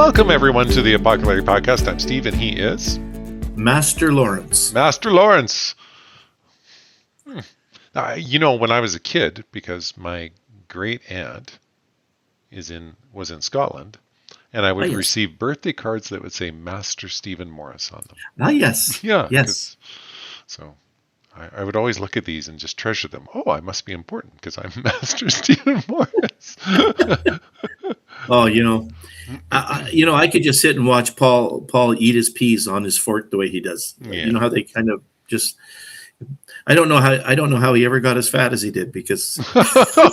Welcome, everyone, to the Apoco-Larry podcast. I'm Steve, and he is... Master Lawrence. Master Lawrence. When I was a kid, because my great aunt was in Scotland, and I would receive birthday cards that would say Master Stephen Morris on them. Ah, yes. Yeah. Yes. So I would always look at these and just treasure them. Oh, I must be important because I'm Master Stephen Morris. Oh, I could just sit and watch Paul eat his peas on his fork the way he does. Yeah. You know how they kind of just. I don't know how he ever got as fat as he did because.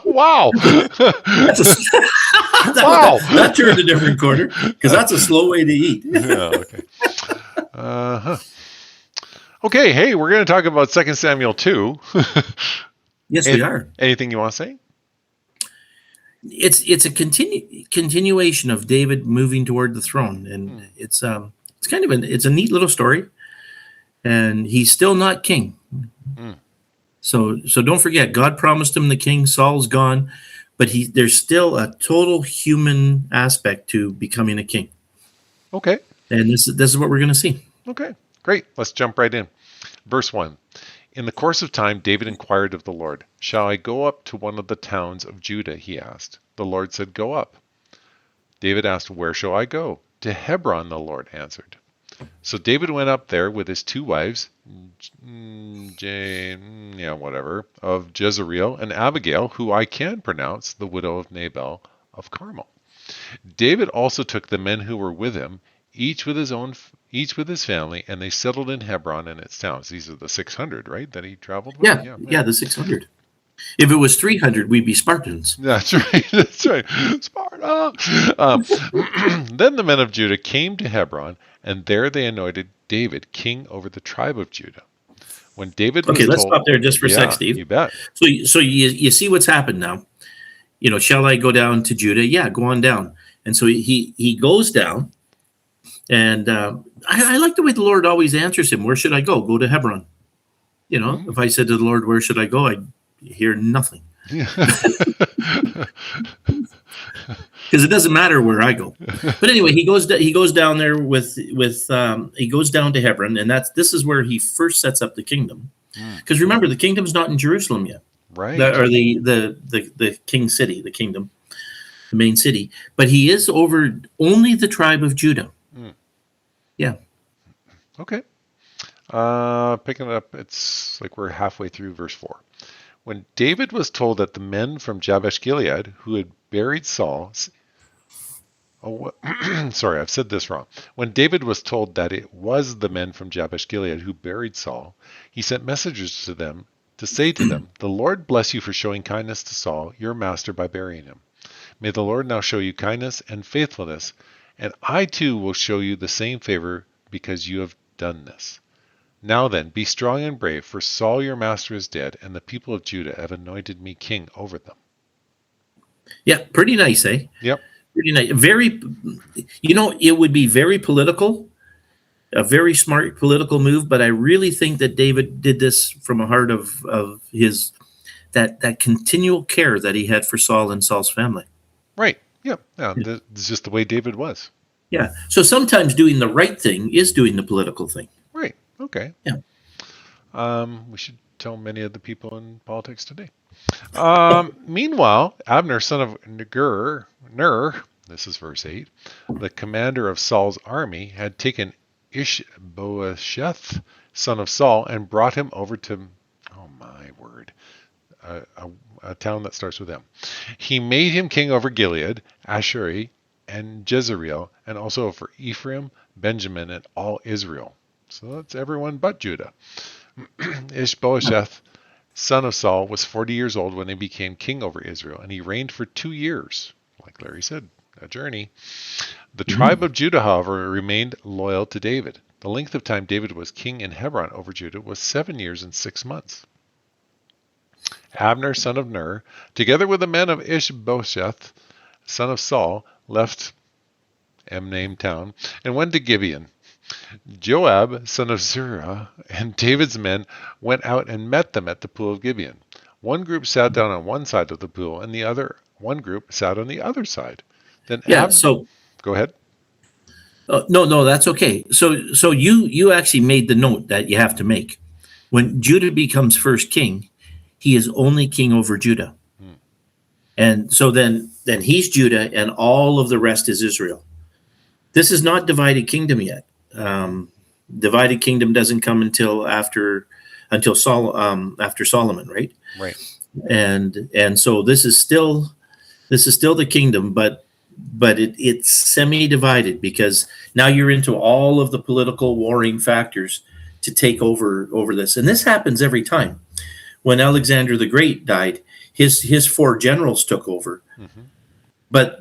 Wow. That turned a different corner because that's a slow way to eat. Yeah. Okay. Okay. Hey, we're going to talk about 2 Samuel 2. Yes, we are. Anything you want to say? It's a continuation of David moving toward the throne, and it's kind of it's a neat little story, and he's still not king. So don't forget, God promised him the king. Saul's gone, but there's still a total human aspect to becoming a king. Okay. And this is what we're going to see. Okay, great. Let's jump right in. Verse 1. In the course of time, David inquired of the Lord, "Shall I go up to one of the towns of Judah?" he asked. The Lord said, "Go up." David asked, "Where shall I go?" "To Hebron," the Lord answered. So David went up there with his 2 wives, of Jezreel, and Abigail, who I can pronounce, the widow of Nabal of Carmel. David also took the men who were with him, each with his family, and they settled in Hebron and its towns. These are the 600, right, that he traveled with? Yeah, the 600. If it was 300, we'd be Spartans. That's right. That's right. Sparta. Then the men of Judah came to Hebron, and there they anointed David king over the tribe of Judah. When David was let's stop there just for a sec, Steve. You bet. So you see what's happened now. Shall I go down to Judah? Yeah, go on down. And so he goes down, and I like the way the Lord always answers him. Where should I go? Go to Hebron. If I said to the Lord, "Where should I go?" I'd hear nothing. Because it doesn't matter where I go. But anyway, he goes down there he goes down to Hebron, and this is where he first sets up the kingdom. Because remember, the kingdom's not in Jerusalem yet, right? Or the king city, the kingdom, the main city. But he is over only the tribe of Judah. Yeah. Okay. Picking it up, it's like we're halfway through verse 4. When David was told that the men from Jabesh Gilead who had buried Saul... sorry, I've said this wrong. When David was told that it was the men from Jabesh Gilead who buried Saul, he sent messengers to them to say to them, "The Lord bless you for showing kindness to Saul, your master, by burying him. May the Lord now show you kindness and faithfulness, and I too will show you the same favor because you have done this. Now then, be strong and brave, for Saul your master is dead, and the people of Judah have anointed me king over them." Yeah, pretty nice, eh? Yep. Pretty nice. It would be very political, a very smart political move, but I really think that David did this from a heart of his, that continual care that he had for Saul and Saul's family. Right. Yep. Yeah. This is just the way David was. Yeah. So sometimes doing the right thing is doing the political thing. Right. Okay. Yeah. We should tell many of the people in politics today. Meanwhile, Abner, son of Ner, this is verse 8, the commander of Saul's army, had taken Ishbosheth, son of Saul, and brought him over to, oh my word, a town that starts with M. He made him king over Gilead, Ashuri, and Jezreel, and also over Ephraim, Benjamin, and all Israel. So that's everyone but Judah. Ishbosheth, son of Saul, was 40 years old when he became king over Israel, and he reigned for 2 years. Like Larry said, a journey. The tribe of Judah, however, remained loyal to David. The length of time David was king in Hebron over Judah was 7 years and 6 months. Abner, son of Ner, together with the men of Ishbosheth, son of Saul, left M-named town and went to Gibeon. Joab, son of Zeruiah, and David's men went out and met them at the pool of Gibeon. One group sat down on one side of the pool, and one group sat on the other side. Then so go ahead. No, that's okay. So you actually made the note that you have to make. When Judah becomes first king, he is only king over Judah. Hmm. And so then he's Judah and all of the rest is Israel. This is not divided kingdom yet. Divided kingdom doesn't come after Solomon, right? Right. And so this is still the kingdom, but it's semi-divided because now you're into all of the political warring factors to take over this, and this happens every time. When Alexander the Great died, his four generals took over, Mm-hmm. but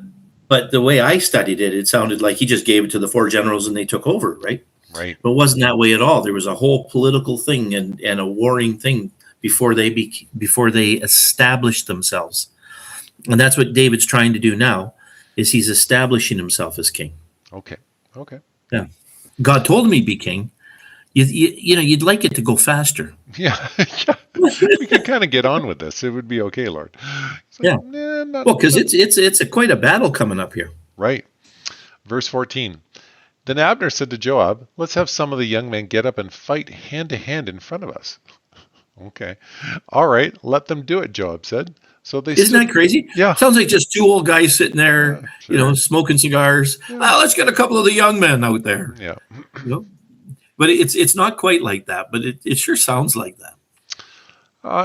the way I studied it, it sounded like he just gave it to the four generals and they took over, right? Right. But it wasn't that way at all. There was a whole political thing and a warring thing before they established themselves. And that's what David's trying to do now, is he's establishing himself as king. Okay. Okay. Yeah. God told him he'd be king. You'd like it to go faster. Yeah. Yeah. We could kind of get on with this. It would be okay, Lord. Yeah. Well, because it's quite a battle coming up here. Right. Verse 14. Then Abner said to Joab, let's have some of the young men get up and fight hand to hand in front of us. Okay. All right. Let them do it, Joab said. So they Isn't that crazy? Yeah. Sounds like just two old guys sitting there, sure. Smoking cigars. Yeah. Let's get a couple of the young men out there. Yeah. But it's not quite like that, but it sure sounds like that.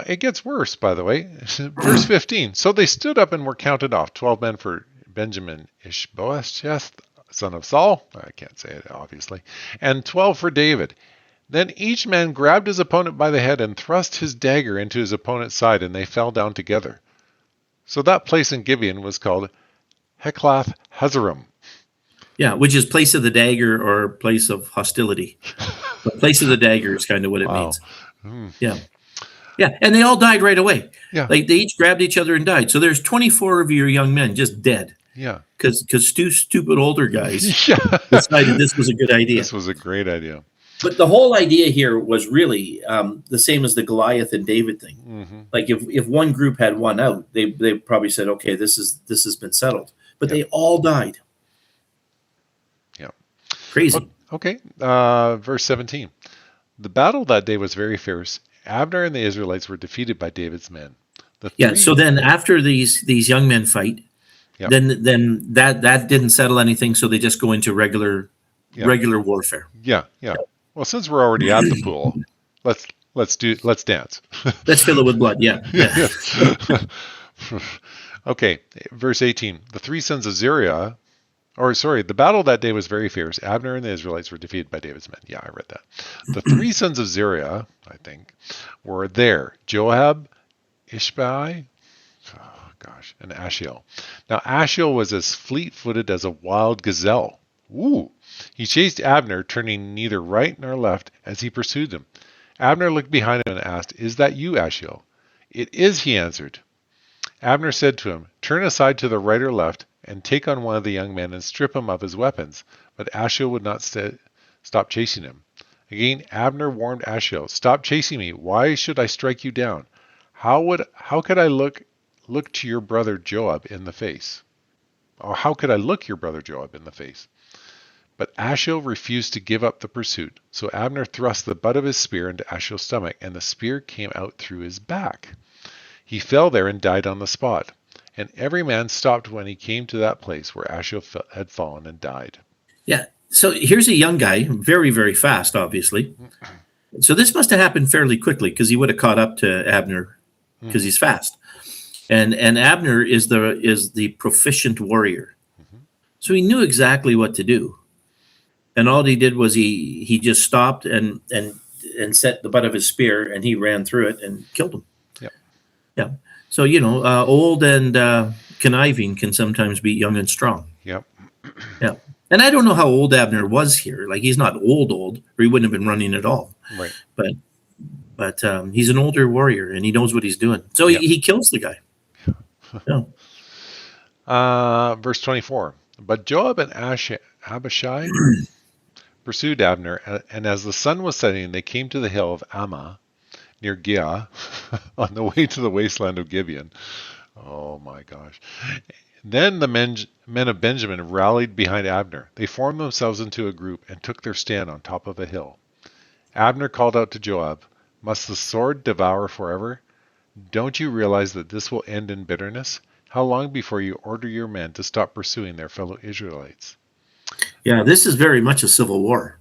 It gets worse, by the way. Verse 15. So they stood up and were counted off, 12 men for Benjamin Ishbosheth, son of Saul. I can't say it, obviously. And 12 for David. Then each man grabbed his opponent by the head and thrust his dagger into his opponent's side, and they fell down together. So that place in Gibeon was called Heclath Hazarim. Yeah, which is place of the dagger or place of hostility. But place of the dagger is kind of what it means. Yeah. Yeah, and they all died right away. Yeah. Like they each grabbed each other and died. So there's 24 of your young men just dead. Yeah. Because two stupid older guys Yeah. decided this was a good idea. This was a great idea. But the whole idea here was really the same as the Goliath and David thing. Mm-hmm. Like if one group had one out, they probably said, okay, this has been settled. But they all died. Yeah. Crazy. Okay. Verse 17. The battle that day was very fierce. Abner and the Israelites were defeated by David's men. So then after these young men fight, then that didn't settle anything, so they just go into regular warfare. Yeah. Well, since we're already at the pool, let's dance. Let's fill it with blood. Yeah. Okay, verse 18. The battle that day was very fierce. Abner and the Israelites were defeated by David's men. Yeah, I read that. The three sons of Zeruiah, I think, were there. Joab, Ishbai, and Ashiel. Now Ashiel was as fleet-footed as a wild gazelle. Ooh. He chased Abner, turning neither right nor left as he pursued him. Abner looked behind him and asked, "Is that you, Ashiel?" "It is," he answered. Abner said to him, "Turn aside to the right or left, and take on one of the young men and strip him of his weapons." But Ashiel would not stop chasing him. Again, Abner warned Ashiel, "Stop chasing me. Why should I strike you down? How could I look to your brother Joab in the face? Or how could I look your brother Joab in the face?" But Ashiel refused to give up the pursuit. So Abner thrust the butt of his spear into Ashiel's stomach, and the spear came out through his back. He fell there and died on the spot. And every man stopped when he came to that place where Ashiel had fallen and died. Yeah. So here's a young guy, very, very fast, obviously. So this must have happened fairly quickly because he would have caught up to Abner because he's fast. And Abner is the proficient warrior. So he knew exactly what to do. And all he did was he just stopped and set the butt of his spear, and he ran through it and killed him. Yep. Yeah. So, old and conniving can sometimes be young and strong. Yep. Yeah. And I don't know how old Abner was here. Like, he's not old, or he wouldn't have been running at all. Right. But he's an older warrior, and he knows what he's doing. So he kills the guy. Yeah. Verse 24. But Joab and Abishai pursued Abner, and as the sun was setting, they came to the hill of Ammah, near Giah, on the way to the wasteland of Gibeon. Oh my gosh. Then the men of Benjamin rallied behind Abner. They formed themselves into a group and took their stand on top of a hill. Abner called out to Joab, "Must the sword devour forever? Don't you realize that this will end in bitterness? How long before you order your men to stop pursuing their fellow Israelites?" Yeah, this is very much a civil war,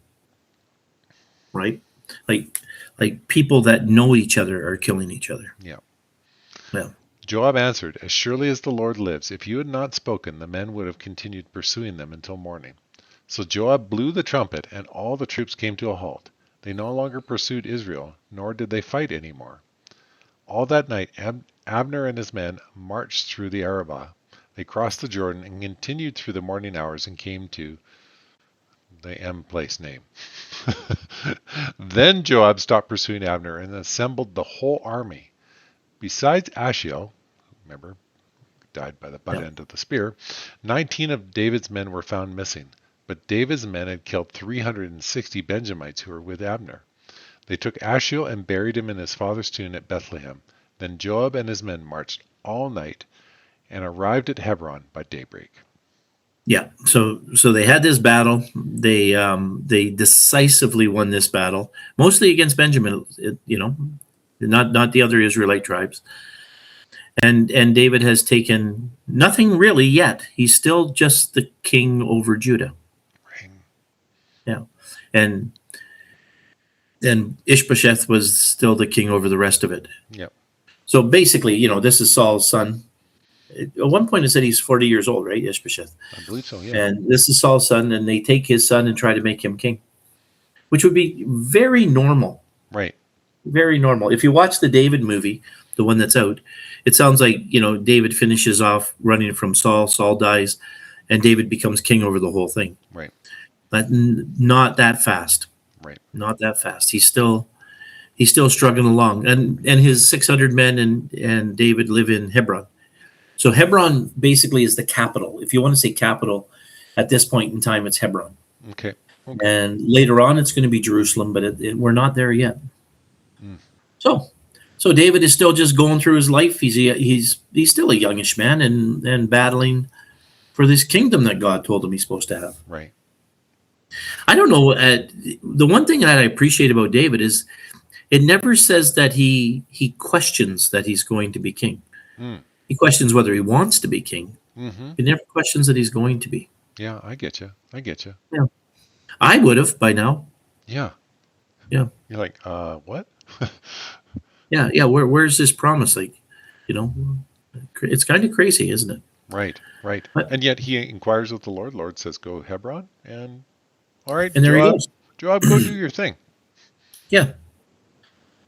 right? Like people that know each other are killing each other. Yeah. Yeah. Joab answered, "As surely as the Lord lives, if you had not spoken, the men would have continued pursuing them until morning." So Joab blew the trumpet, and all the troops came to a halt. They no longer pursued Israel, nor did they fight any more. All that night, Abner and his men marched through the Arabah. They crossed the Jordan and continued through the morning hours and came to the M place name. Then Joab stopped pursuing Abner and assembled the whole army. Besides Ashiel, remember, died by the butt end of the spear, 19 of David's men were found missing. But David's men had killed 360 Benjamites who were with Abner. They took Ashiel and buried him in his father's tomb at Bethlehem. Then Joab and his men marched all night and arrived at Hebron by daybreak. Yeah. So they had this battle. They decisively won this battle, mostly against Benjamin, not the other Israelite tribes. And David has taken nothing really yet. He's still just the king over Judah. Right. Yeah. And Ishbosheth was still the king over the rest of it. Yep. So basically, this is Saul's son. At one point it said he's 40 years old, right? Ishbosheth. I believe so, yeah. And this is Saul's son, and they take his son and try to make him king, which would be very normal. Right. Very normal. If you watch the David movie, the one that's out, it sounds like, David finishes off running from Saul, Saul dies, and David becomes king over the whole thing. Right. But not that fast. Right. Not that fast. He's still struggling along. And his 600 men and David live in Hebron. So Hebron basically is the capital. If you want to say capital, at this point in time, it's Hebron. Okay. And later on, it's going to be Jerusalem, but we're not there yet. Mm. So David is still just going through his life. He's still a youngish man and battling for this kingdom that God told him he's supposed to have. Right. I don't know. The one thing that I appreciate about David is it never says that he questions that he's going to be king. Mm. He questions whether he wants to be king. Mm-hmm. He never questions that he's going to be. Yeah, I get you. Yeah, I would have by now. Yeah. Yeah. You're like, what? Yeah. Where's this promise? Like, it's kind of crazy, isn't it? Right. But, and yet he inquires with the Lord. Lord says, "Go Hebron," and all right, and there he goes. Joab, go do your thing. Yeah.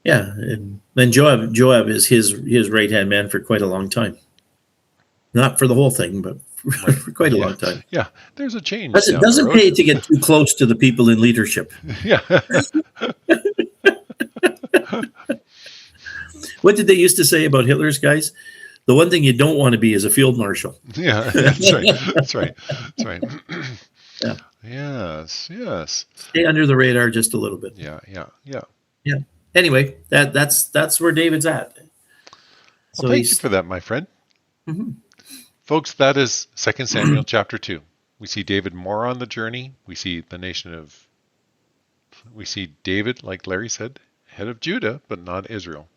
And then Joab is his right hand man for quite a long time. Not for the whole thing, but for quite a long time. Yeah, there's a change. It doesn't pay to get too close to the people in leadership. Yeah. What did they used to say about Hitler's guys? The one thing you don't want to be is a field marshal. Yeah, that's right. Yeah. Yes. Stay under the radar just a little bit. Yeah. Anyway, that's where David's at. Well, thank you for that, my friend. Mm-hmm. Folks, that is 2 Samuel chapter 2. We see David more on the journey. We see David, like Larry said, head of Judah, but not Israel.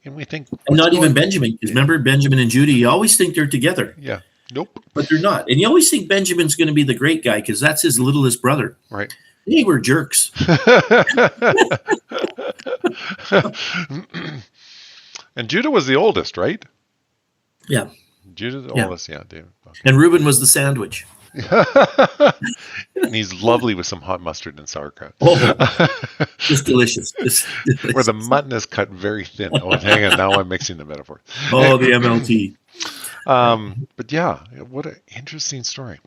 And we think... And not even Benjamin, because remember, Benjamin and Judah, you always think they're together. Yeah. Nope. But they're not. And you always think Benjamin's going to be the great guy, because that's his littlest brother. Right. They were jerks. And Judah was the oldest, right? Yeah. Judah the oldest, yeah, David. Okay. And Reuben was the sandwich. And he's lovely with some hot mustard and sauerkraut. Oh, just delicious. Where the mutton is cut very thin. Oh, hang on, now I'm mixing the metaphor. Oh, the MLT. But yeah, what an interesting story.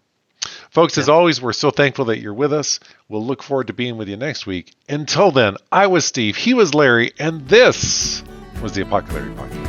Folks, as always, we're so thankful that you're with us. We'll look forward to being with you next week. Until then, I was Steve, he was Larry, and this was the Apoco-Larry Podcast.